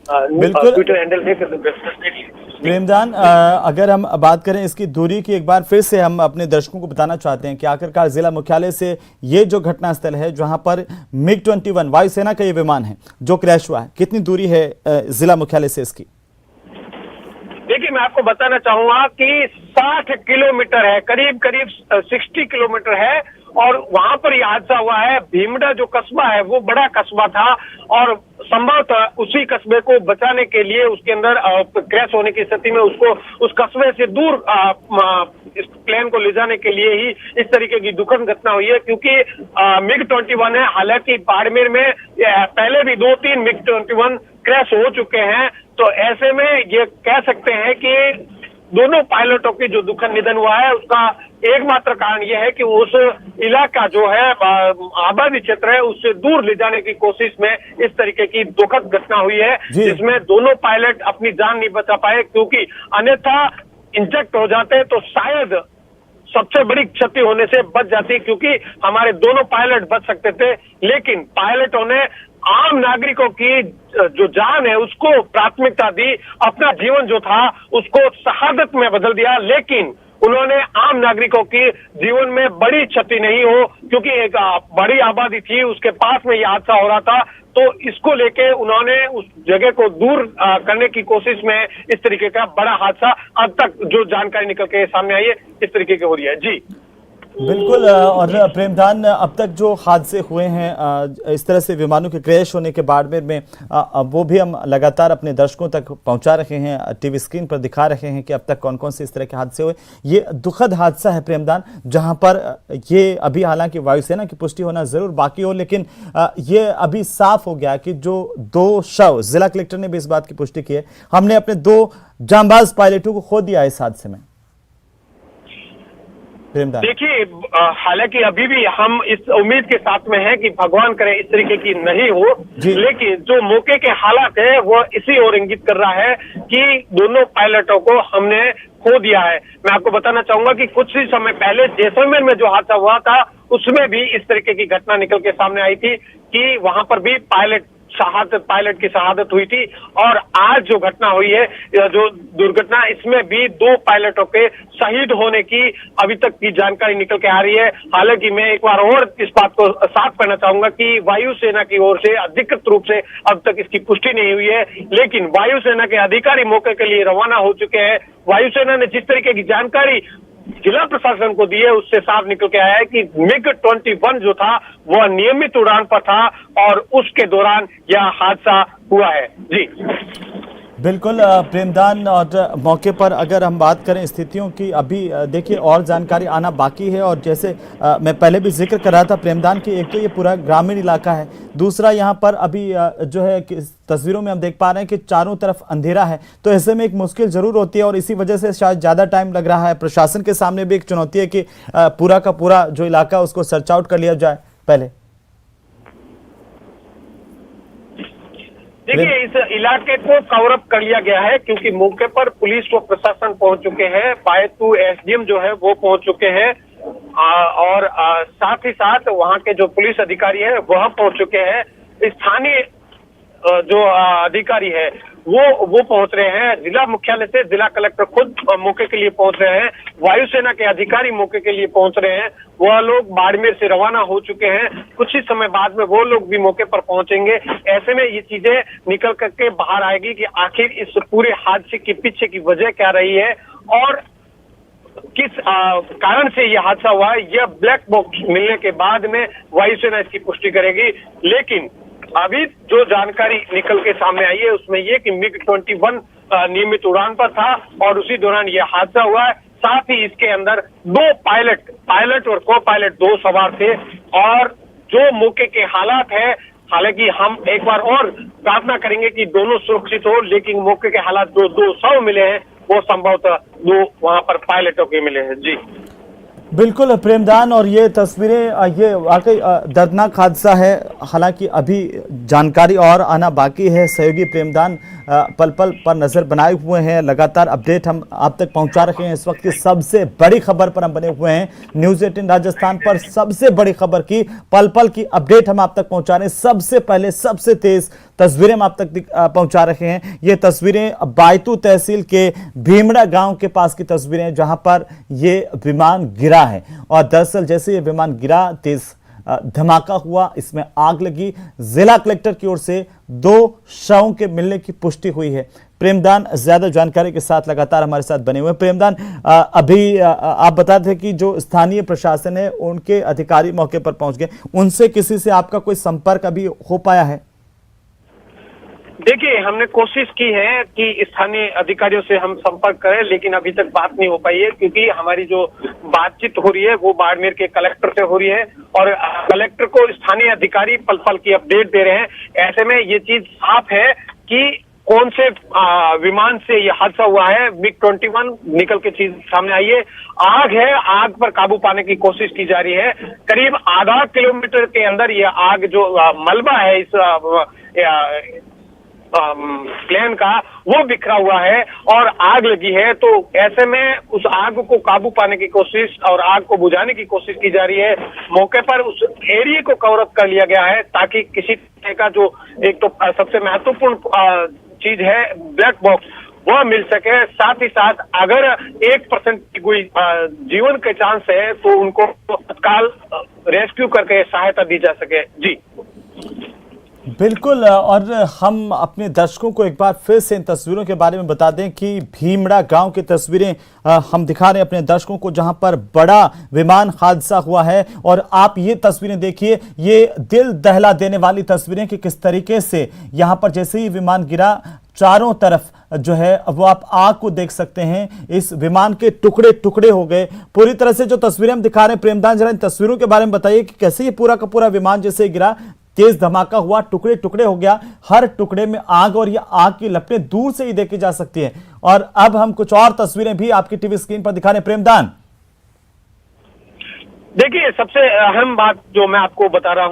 बिल्कुल Twitter handle पे प्रेमदान, अगर हम बात करें इसकी दूरी की, एक बार फिर से हम अपने दर्शकों को बताना चाहते हैं कि आखिरकार जिला मुख्यालय से ये जो घटनास्थल है जहां पर MiG-21 वायुसेना का ये विमान है जो क्रैश हुआ है, कितनी दूरी है जिला मुख्यालय से इसकी? देखिए, मैं आपको बताना चाहूंगा कि 60 किलोमीटर है, करीब करीब 60 किलोमीटर है। और वहां पर यह हादसा हुआ है। भीमडा जो कस्बा है वो बड़ा कस्बा था और संभवतः उसी कस्बे को बचाने के लिए, उसके अंदर क्रैश होने की स्थिति में उसको उस कस्बे से दूर इस प्लेन को ले जाने के लिए ही इस तरीके की दुखद घटना हुई है। क्योंकि MiG-21 है, हालांकि बाड़मेर में पहले भी 2-3 MiG-21 क्रैश हो चुके हैं। तो ऐसे में ये कह सकते हैं कि दोनों पायलटों की जो दुखद निधन हुआ है उसका एकमात्र कारण यह है कि उस इलाका जो है आबादी क्षेत्र है उससे दूर ले जाने की कोशिश में इस तरीके की दुखद घटना हुई है, जिसमें दोनों पायलट अपनी जान नहीं बचा पाए। क्योंकि अन्यथा इंजेक्ट हो जाते तो शायद सबसे बड़ी क्षति होने से बच जाती, क्योंकि हमारे दोनों पायलट बच सकते थे। लेकिन पायलटों ने आम नागरिकों की जो जान है उसको प्राथमिकता दी, अपना जीवन जो था उसको शहादत में बदल दिया। लेकिन उन्होंने आम नागरिकों की जीवन में बड़ी क्षति नहीं हो, क्योंकि एक बड़ी आबादी थी, उसके पास में यह हादसा हो रहा था। तो इसको लेके उन्होंने उस जगह को दूर करने की कोशिश में इस तरीके का बड़ा हादसा अब तक जो जानकारी निकल के सामने आई है इस तरीके की हो रही है। जी बिल्कुल। और प्रेमदान, अब तक जो हादसे हुए हैं इस तरह से विमानों के क्रैश होने के बाड़मेर में, वो भी हम लगातार अपने दर्शकों तक पहुंचा रहे हैं, टीवी स्क्रीन पर दिखा रहे हैं कि अब तक कौन कौन से इस तरह के हादसे हुए। ये दुखद हादसा है प्रेमदान, जहां पर ये अभी हालांकि वायुसेना की पुष्टि होना जरूर बाकी हो, लेकिन ये अभी साफ हो गया कि जो 2 शव, जिला कलेक्टर ने भी इस बात की पुष्टि की है, हमने अपने 2 जांबाज पायलटों को खो दिया इस हादसे में। देखिए, हालांकि अभी भी हम इस उम्मीद के साथ में हैं कि भगवान करे इस तरीके की नहीं हो, लेकिन जो मौके के हालात है वो इसी ओर इंगित कर रहा है कि दोनों पायलटों को हमने खो दिया है। मैं आपको बताना चाहूंगा कि कुछ ही समय पहले जैसलमेर में जो हादसा हुआ था उसमें भी इस तरीके की घटना निकल के सामने आई थी कि वहां पर भी पायलट की शहादत हुई थी। और आज जो घटना हुई है, जो दुर्घटना, इसमें भी 2 पायलटों के शहीद होने की अभी तक की जानकारी निकल के आ रही है। हालांकि मैं एक बार और इस बात को साफ करना चाहूंगा कि वायुसेना की ओर से अधिकृत रूप से अब तक इसकी पुष्टि नहीं हुई है, लेकिन वायुसेना के अधिकारी मौके के लिए रवाना हो चुके हैं। वायुसेना ने जिस तरीके की जानकारी जिला प्रशासन को दी है उससे साफ निकल के आया है कि MiG-21 जो था वह नियमित उड़ान पर था और उसके दौरान यह हादसा हुआ है। जी बिल्कुल प्रेमदान, और मौके पर अगर हम बात करें स्थितियों की, अभी देखिए और जानकारी आना बाकी है। और जैसे मैं पहले भी जिक्र कर रहा था प्रेमदान कि एक तो ये पूरा ग्रामीण इलाका है, दूसरा यहाँ पर अभी जो है कि तस्वीरों में हम देख पा रहे हैं कि चारों तरफ अंधेरा है, तो ऐसे में एक मुश्किल जरूर होती है और इसी वजह से शायद ज़्यादा टाइम लग रहा है। प्रशासन के सामने भी एक चुनौती है कि पूरा का पूरा जो इलाका उसको सर्च आउट कर लिया जाए पहले। देखिए, इस इलाके को कवर अप कर लिया गया है क्योंकि मौके पर पुलिस व प्रशासन पहुंच चुके हैं। पायतू SDM जो है वो पहुंच चुके हैं और साथ ही साथ वहां के जो पुलिस अधिकारी है वह पहुंच चुके हैं। स्थानीय जो अधिकारी है वो पहुंच रहे हैं। जिला मुख्यालय से जिला कलेक्टर खुद मौके के लिए पहुंच रहे हैं। वायुसेना के अधिकारी मौके के लिए पहुंच रहे हैं। वह लोग बाड़मेर से रवाना हो चुके हैं। कुछ ही समय बाद में वो लोग भी मौके पर पहुंचेंगे। ऐसे में ये चीजें निकल करके बाहर आएगी कि आखिर इस पूरे हादसे के पीछे की वजह क्या रही है और किस कारण से यह हादसा हुआ है। यह ब्लैक बॉक्स मिलने के बाद में वायुसेना इसकी पुष्टि करेगी। लेकिन अभी जो जानकारी निकल के सामने आई है उसमें यह कि MiG-21 नियमित उड़ान पर था और उसी दौरान यह हादसा हुआ है। साथ ही इसके अंदर 2 पायलट और को पायलट 2 सवार थे। और जो मौके के हालात है, हालांकि हम एक बार और प्रार्थना करेंगे कि दोनों सुरक्षित हो, लेकिन मौके के हालात जो 2 शव मिले हैं वो संभवतः 2 वहां पर पायलटों के मिले हैं। जी बिल्कुल प्रेमदान, और ये तस्वीरें, ये वाकई दर्दनाक हादसा है। हालांकि अभी जानकारी और आना बाकी है। सहयोगी प्रेमदान, पल पल पर नजर बनाए हुए हैं, लगातार अपडेट हम आप तक पहुंचा रहे हैं। इस वक्त की सबसे बड़ी खबर पर हम बने हुए हैं, न्यूज़ 18 राजस्थान पर सबसे बड़ी खबर की पल पल की अपडेट हम आप तक पहुंचा रहे हैं। सबसे पहले सबसे तेज तस्वीरें हम आप तक पहुंचा रहे हैं। ये तस्वीरें बायतू तहसील के भीमड़ा गांव के पास की तस्वीरें, जहां पर ये विमान गिरा है। और दरअसल जैसे ये विमान गिरा, तेज धमाका हुआ, इसमें आग लगी। जिला कलेक्टर की ओर से 2 शवों के मिलने की पुष्टि हुई है। प्रेमदान ज्यादा जानकारी के साथ लगातार हमारे साथ बने हुए हैं। प्रेमदान, अभी आप बता थे कि जो स्थानीय प्रशासन है उनके अधिकारी मौके पर पहुंच गए, उनसे किसी से आपका कोई संपर्क अभी हो पाया है? देखिए, हमने कोशिश की है कि स्थानीय अधिकारियों से हम संपर्क करें, लेकिन अभी तक बात नहीं हो पाई है, क्योंकि हमारी जो बातचीत हो रही है वो बाड़मेर के कलेक्टर से हो रही है और कलेक्टर को स्थानीय अधिकारी पल पल की अपडेट दे रहे हैं। ऐसे में ये चीज साफ है कि कौन से विमान से ये हादसा हुआ है। MiG-21 निकल के चीज सामने आई है। आग है, आग पर काबू पाने की कोशिश की जा रही है। करीब आधा किलोमीटर के अंदर ये आग जो मलबा है इस प्लेन का, वो बिखरा हुआ है और आग लगी है। तो ऐसे में उस आग को काबू पाने की कोशिश और आग को बुझाने की कोशिश की जा रही है। मौके पर उस एरिया को कवर अप कर लिया गया है ताकि किसी तरह का जो एक तो सबसे महत्वपूर्ण चीज है ब्लैक बॉक्स, वह मिल सके। साथ ही साथ अगर 1% की कोई जीवन के चांस है तो उनको तत्काल रेस्क्यू करके सहायता दी जा सके। जी बिल्कुल, और हम अपने दर्शकों को एक बार फिर से इन तस्वीरों के बारे में बता दें कि भीमड़ा गांव की तस्वीरें हम दिखा रहे हैं अपने दर्शकों को, जहां पर बड़ा विमान हादसा हुआ है। और आप ये तस्वीरें देखिए, ये दिल दहला देने वाली तस्वीरें कि किस तरीके से यहां पर जैसे ही विमान गिरा, चारों तरफ जो है वो आप आग को देख सकते हैं। इस विमान के टुकड़े टुकड़े हो गए पूरी तरह से। जो तस्वीरें हम दिखा रहे हैं, प्रेमदान जरा इन तस्वीरों के बारे में बताइए कि कैसे ये पूरा का पूरा विमान जैसे गिरा, तेज धमाका हुआ, टुकड़े टुकड़े हो गया, हर टुकड़े में आग, और ये आग की लपटें दूर से ही देखी जा सकती है। और अब हम कुछ और तस्वीरें भी आपकी टीवी स्क्रीन पर दिखा रहे हैं। प्रेमदान, देखिए, सबसे अहम बात जो मैं आपको बता रहा हूं